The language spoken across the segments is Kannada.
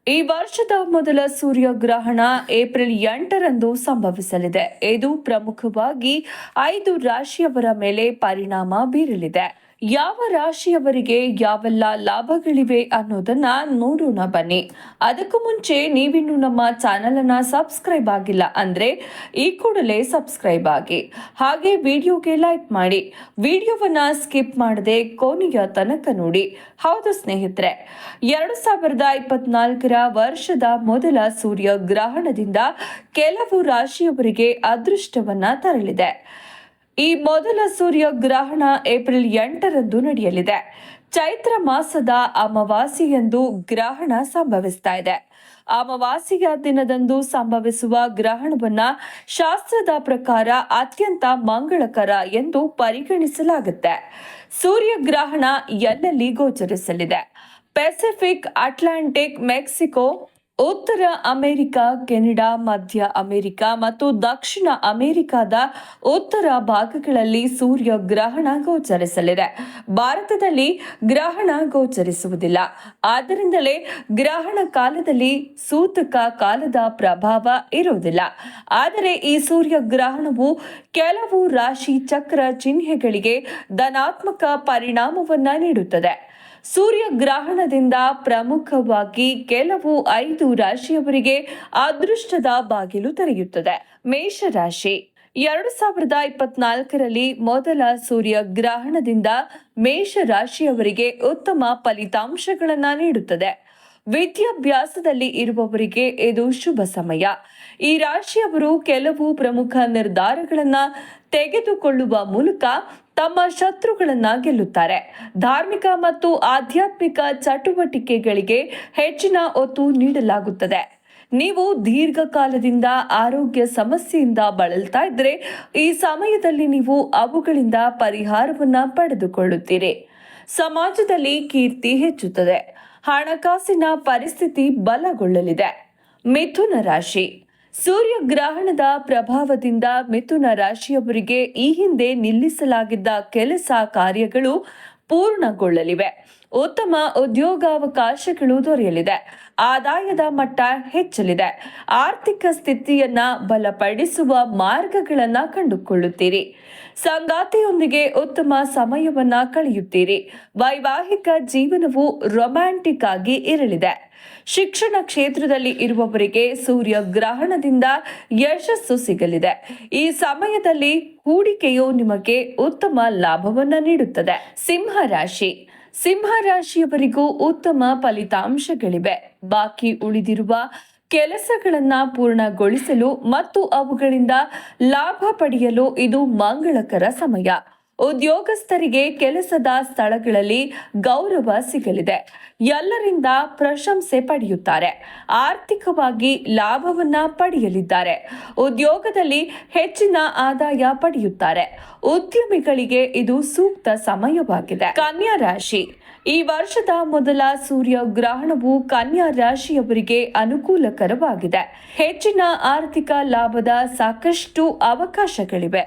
ಈ ವರ್ಷದ ಮೊದಲ ಸೂರ್ಯಗ್ರಹಣ ಏಪ್ರಿಲ್ 8ರಂದು ಸಂಭವಿಸಲಿದೆ. ಇದು ಪ್ರಮುಖವಾಗಿ 5 ರಾಶಿಯವರ ಮೇಲೆ ಪರಿಣಾಮ ಬೀರಲಿದೆ. ಯಾವ ರಾಶಿಯವರಿಗೆ ಯಾವೆಲ್ಲ ಲಾಭಗಳಿವೆ ಅನ್ನೋದನ್ನ ನೋಡೋಣ ಬನ್ನಿ. ಅದಕ್ಕೂ ಮುಂಚೆ ನೀವಿನ್ನು ನಮ್ಮ ಚಾನೆಲ್ ಅನ್ನ ಸಬ್ಸ್ಕ್ರೈಬ್ ಆಗಿಲ್ಲ ಅಂದ್ರೆ ಈ ಕೂಡಲೇ ಸಬ್ಸ್ಕ್ರೈಬ್ ಆಗಿ, ಹಾಗೆ ವಿಡಿಯೋಗೆ ಲೈಕ್ ಮಾಡಿ, ವಿಡಿಯೋವನ್ನ ಸ್ಕಿಪ್ ಮಾಡದೆ ಕೊನೆಯ ತನಕ ನೋಡಿ. ಹೌದು ಸ್ನೇಹಿತರೆ, 2024ರ ವರ್ಷದ ಮೊದಲ ಸೂರ್ಯಗ್ರಹಣದಿಂದ ಕೆಲವು ರಾಶಿಯವರಿಗೆ ಅದೃಷ್ಟವನ್ನ ತರಲಿದೆ. ಈ ಮೊದಲ ಸೂರ್ಯಗ್ರಹಣ ಏಪ್ರಿಲ್ 8ರಂದು ನಡೆಯಲಿದೆ. ಚೈತ್ರ ಮಾಸದ ಅಮಾವಾಸ್ಯೆಯಂದು ಗ್ರಹಣ ಸಂಭವಿಸ್ತಾ ಇದೆ. ಅಮಾವಾಸ್ಯೆಯ ದಿನದಂದು ಸಂಭವಿಸುವ ಗ್ರಹಣವನ್ನ ಶಾಸ್ತ್ರದ ಪ್ರಕಾರ ಅತ್ಯಂತ ಮಂಗಳಕರ ಎಂದು ಪರಿಗಣಿಸಲಾಗುತ್ತೆ. ಸೂರ್ಯಗ್ರಹಣ ಎಲ್ಲೆಲ್ಲಿ ಗೋಚರಿಸಲಿದೆ? ಪೆಸಿಫಿಕ್, ಅಟ್ಲಾಂಟಿಕ್, ಮೆಕ್ಸಿಕೋ, ಉತ್ತರ ಅಮೆರಿಕ, ಕೆನಡಾ, ಮಧ್ಯ ಅಮೆರಿಕ ಮತ್ತು ದಕ್ಷಿಣ ಅಮೆರಿಕದ ಉತ್ತರ ಭಾಗಗಳಲ್ಲಿ ಸೂರ್ಯಗ್ರಹಣ ಗೋಚರಿಸಲಿದೆ. ಭಾರತದಲ್ಲಿ ಗ್ರಹಣ ಗೋಚರಿಸುವುದಿಲ್ಲ. ಆದ್ದರಿಂದಲೇ ಗ್ರಹಣ ಕಾಲದಲ್ಲಿ ಸೂತಕ ಕಾಲದ ಪ್ರಭಾವ ಇರುವುದಿಲ್ಲ. ಆದರೆ ಈ ಸೂರ್ಯಗ್ರಹಣವು ಕೆಲವು ರಾಶಿ ಚಕ್ರ ಚಿಹ್ನೆಗಳಿಗೆ ಧನಾತ್ಮಕ ಪರಿಣಾಮವನ್ನ ನೀಡುತ್ತದೆ. ಸೂರ್ಯಗ್ರಹಣದಿಂದ ಪ್ರಮುಖವಾಗಿ ಕೆಲವು 5 ರಾಶಿಯವರಿಗೆ ಅದೃಷ್ಟದ ಬಾಗಿಲು ತೆರೆಯುತ್ತದೆ. ಮೇಷರಾಶಿ 2024ರಲ್ಲಿ ಮೊದಲ ಸೂರ್ಯಗ್ರಹಣದಿಂದ ಮೇಷರಾಶಿಯವರಿಗೆ ಉತ್ತಮ ಫಲಿತಾಂಶಗಳನ್ನು ನೀಡುತ್ತದೆ. ವಿದ್ಯಾಭ್ಯಾಸದಲ್ಲಿ ಇರುವವರಿಗೆ ಇದು ಶುಭ ಸಮಯ. ಈ ರಾಶಿಯವರು ಕೆಲವು ಪ್ರಮುಖ ನಿರ್ಧಾರಗಳನ್ನು ತೆಗೆದುಕೊಳ್ಳುವ ಮೂಲಕ ತಮ್ಮ ಶತ್ರುಗಳನ್ನ ಗೆಲ್ಲುತ್ತಾರೆ. ಧಾರ್ಮಿಕ ಮತ್ತು ಆಧ್ಯಾತ್ಮಿಕ ಚಟುವಟಿಕೆಗಳಿಗೆ ಹೆಚ್ಚಿನ ಒತ್ತು ನೀಡಲಾಗುತ್ತದೆ. ನೀವು ದೀರ್ಘಕಾಲದಿಂದ ಆರೋಗ್ಯ ಸಮಸ್ಯೆಯಿಂದ ಬಳಲ್ತಾ ಇದ್ರೆ ಈ ಸಮಯದಲ್ಲಿ ನೀವು ಅವುಗಳಿಂದ ಪರಿಹಾರವನ್ನ ಪಡೆದುಕೊಳ್ಳುತ್ತೀರಿ. ಸಮಾಜದಲ್ಲಿ ಕೀರ್ತಿ ಹೆಚ್ಚುತ್ತದೆ. ಹಣಕಾಸಿನ ಪರಿಸ್ಥಿತಿ ಬಲಗೊಳ್ಳಲಿದೆ. ಮಿಥುನ ರಾಶಿ ಸೂರ್ಯಗ್ರಹಣದ ಪ್ರಭಾವದಿಂದ ಮಿಥುನ ರಾಶಿಯವರಿಗೆ ಈ ಹಿಂದೆ ನಿಲ್ಲಿಸಲಾಗಿದ್ದ ಕೆಲಸ ಕಾರ್ಯಗಳು ಪೂರ್ಣಗೊಳ್ಳಲಿವೆ. ಉತ್ತಮ ಉದ್ಯೋಗಾವಕಾಶಗಳು ದೊರೆಯಲಿದೆ. ಆದಾಯದ ಮಟ್ಟ ಹೆಚ್ಚಲಿದೆ. ಆರ್ಥಿಕ ಸ್ಥಿತಿಯನ್ನ ಬಲಪಡಿಸುವ ಮಾರ್ಗಗಳನ್ನ ಕಂಡುಕೊಳ್ಳುತ್ತೀರಿ. ಸಂಗಾತಿಯೊಂದಿಗೆ ಉತ್ತಮ ಸಮಯವನ್ನ ಕಳೆಯುತ್ತೀರಿ. ವೈವಾಹಿಕ ಜೀವನವು ರೊಮ್ಯಾಂಟಿಕ್ ಆಗಿ ಇರಲಿದೆ. ಶಿಕ್ಷಣ ಕ್ಷೇತ್ರದಲ್ಲಿ ಇರುವವರಿಗೆ ಸೂರ್ಯಗ್ರಹಣದಿಂದ ಯಶಸ್ಸು ಸಿಗಲಿದೆ. ಈ ಸಮಯದಲ್ಲಿ ಹೂಡಿಕೆಯು ನಿಮಗೆ ಉತ್ತಮ ಲಾಭವನ್ನ ನೀಡುತ್ತದೆ. ಸಿಂಹ ರಾಶಿಯವರಿಗೂ ಉತ್ತಮ ಫಲಿತಾಂಶಗಳಿವೆ. ಬಾಕಿ ಉಳಿದಿರುವ ಕೆಲಸಗಳನ್ನ ಪೂರ್ಣಗೊಳಿಸಲು ಮತ್ತು ಅವುಗಳಿಂದ ಲಾಭ ಪಡೆಯಲು ಇದು ಮಂಗಳಕರ ಸಮಯ. ಉದ್ಯೋಗಸ್ಥರಿಗೆ ಕೆಲಸದ ಸ್ಥಳಗಳಲ್ಲಿ ಗೌರವ ಸಿಗಲಿದೆ. ಎಲ್ಲರಿಂದ ಪ್ರಶಂಸೆ ಪಡೆಯುತ್ತಾರೆ. ಆರ್ಥಿಕವಾಗಿ ಲಾಭವನ್ನ ಪಡೆಯಲಿದ್ದಾರೆ. ಉದ್ಯೋಗದಲ್ಲಿ ಹೆಚ್ಚಿನ ಆದಾಯ ಪಡೆಯುತ್ತಾರೆ. ಉದ್ಯಮಿಗಳಿಗೆ ಇದು ಸೂಕ್ತ ಸಮಯವಾಗಿದೆ. ಕನ್ಯಾ ರಾಶಿ ಈ ವರ್ಷದ ಮೊದಲ ಸೂರ್ಯಗ್ರಹಣವು ಕನ್ಯಾ ರಾಶಿಯವರಿಗೆ ಅನುಕೂಲಕರವಾಗಿದೆ. ಹೆಚ್ಚಿನ ಆರ್ಥಿಕ ಲಾಭದ ಸಾಕಷ್ಟು ಅವಕಾಶಗಳಿವೆ.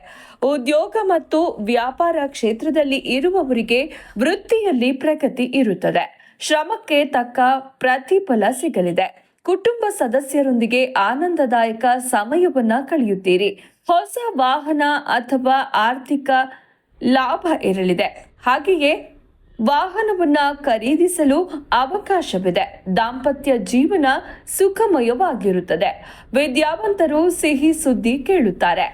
ಉದ್ಯೋಗ ಮತ್ತು ವ್ಯಾಪಾರ ಕ್ಷೇತ್ರದಲ್ಲಿ ಇರುವವರಿಗೆ ವೃತ್ತಿಯಲ್ಲಿ ಪ್ರಗತಿ ಇರುತ್ತದೆ. ಶ್ರಮಕ್ಕೆ ತಕ್ಕ ಪ್ರತಿಫಲ ಸಿಗಲಿದೆ. ಕುಟುಂಬ ಸದಸ್ಯರೊಂದಿಗೆ ಆನಂದದಾಯಕ ಸಮಯವನ್ನ ಕಳೆಯುತ್ತೀರಿ. ಹೊಸ ವಾಹನ ಅಥವಾ ಆರ್ಥಿಕ ಲಾಭ ಇರಲಿದೆ. ಹಾಗೆಯೇ ವಾಹನವನ್ನ ಖರೀದಿಸಲು ಅವಕಾಶವಿದೆ. ದಾಂಪತ್ಯ ಜೀವನ ಸುಖಮಯವಾಗಿರುತ್ತದೆ. ವಿದ್ಯಾವಂತರು ಸಿಹಿ ಸುದ್ದಿ ಕೇಳುತ್ತಾರೆ.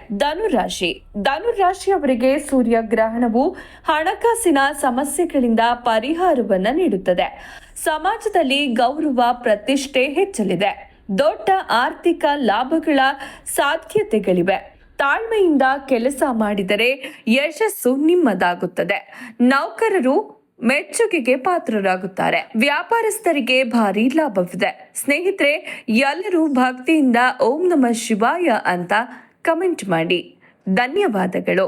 ಧನುರಾಶಿಯವರಿಗೆ ಸೂರ್ಯಗ್ರಹಣವು ಹಣಕಾಸಿನ ಸಮಸ್ಯೆಗಳಿಂದ ಪರಿಹಾರವನ್ನ ನೀಡುತ್ತದೆ. ಸಮಾಜದಲ್ಲಿ ಗೌರವ ಪ್ರತಿಷ್ಠೆ ಹೆಚ್ಚಲಿದೆ. ದೊಡ್ಡ ಆರ್ಥಿಕ ಲಾಭಗಳ ಸಾಧ್ಯತೆಗಳಿವೆ. ತಾಳ್ಮೆಯಿಂದ ಕೆಲಸ ಮಾಡಿದರೆ ಯಶಸ್ಸು ನಿಮ್ಮದಾಗುತ್ತದೆ. ನೌಕರರು ಮೆಚ್ಚುಗೆಗೆ ಪಾತ್ರರಾಗುತ್ತಾರೆ. ವ್ಯಾಪಾರಸ್ಥರಿಗೆ ಭಾರಿ ಲಾಭವಿದೆ. ಸ್ನೇಹಿತರೆ, ಎಲ್ಲರೂ ಭಕ್ತಿಯಿಂದ ಓಂ ನಮಃ ಶಿವಾಯ ಅಂತ ಕಮೆಂಟ್ ಮಾಡಿ. ಧನ್ಯವಾದಗಳು.